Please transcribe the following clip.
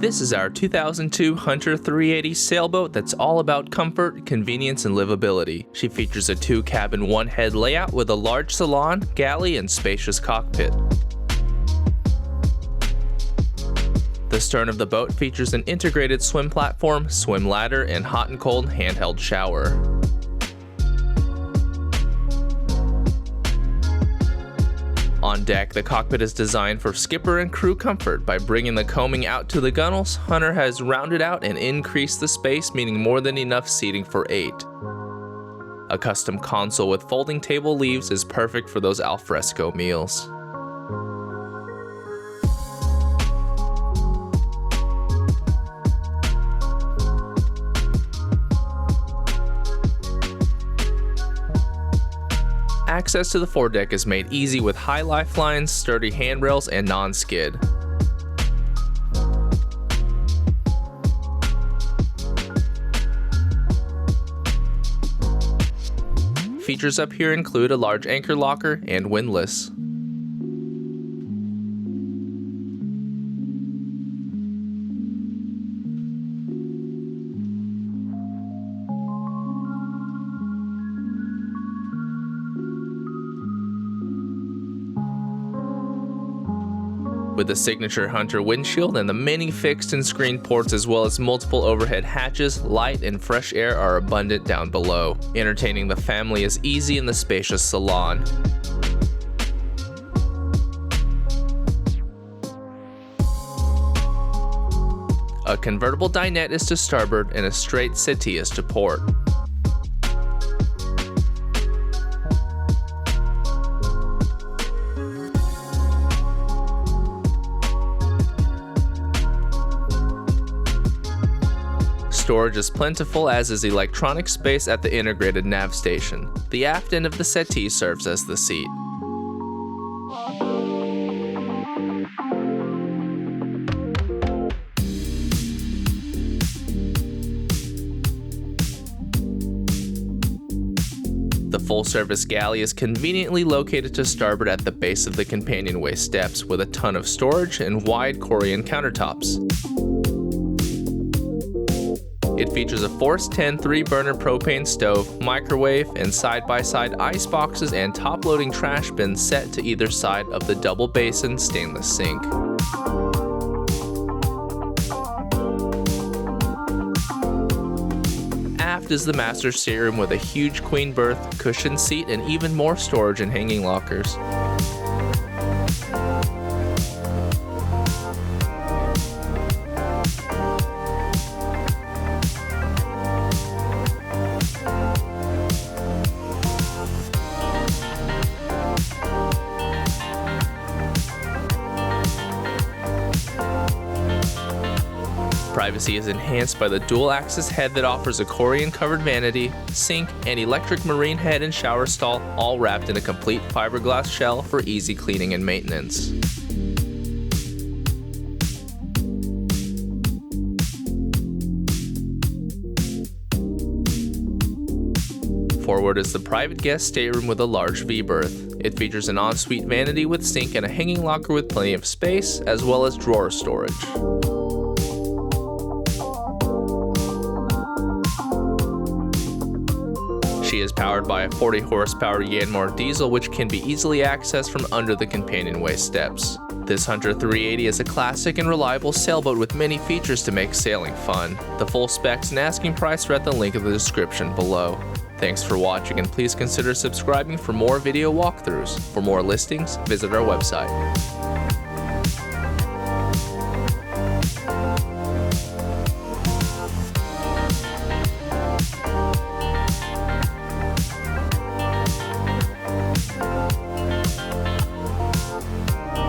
This is our 2002 Hunter 380 sailboat that's all about comfort, convenience, and livability. She features a 2-cabin, 1-head layout with a large salon, galley, and spacious cockpit. The stern of the boat features an integrated swim platform, swim ladder, and hot and cold handheld shower. On deck, the cockpit is designed for skipper and crew comfort. By bringing the coaming out to the gunnels, Hunter has rounded out and increased the space, meaning more than enough seating for 8. A custom console with folding table leaves is perfect for those alfresco meals. Access to the foredeck is made easy with high lifelines, sturdy handrails, and non-skid. Features up here include a large anchor locker and windlass. With the signature Hunter windshield and the many fixed and screened ports, as well as multiple overhead hatches, light and fresh air are abundant down below. Entertaining the family is easy in the spacious salon. A convertible dinette is to starboard and a straight settee is to port. Storage is plentiful, as is electronic space at the integrated nav station. The aft end of the settee serves as the seat. The full-service galley is conveniently located to starboard at the base of the companionway steps, with a ton of storage and wide Korean countertops. It features a Force 10 3-burner propane stove, microwave, and side-by-side ice boxes and top-loading trash bins set to either side of the double basin stainless sink. Aft is the master stateroom with a huge queen berth, cushioned seat, and even more storage and hanging lockers. Privacy is enhanced by the dual-axis head that offers a Korean-covered vanity, sink, and electric marine head and shower stall, all wrapped in a complete fiberglass shell for easy cleaning and maintenance. Forward is the private guest stateroom with a large V-berth. It features an ensuite vanity with sink and a hanging locker with plenty of space, as well as drawer storage. She is powered by a 40 horsepower Yanmar diesel, which can be easily accessed from under the companionway steps. This Hunter 380 is a classic and reliable sailboat with many features to make sailing fun. The full specs and asking price are at the link in the description below. Thanks for watching, and please consider subscribing for more video walkthroughs. For more listings, visit our website.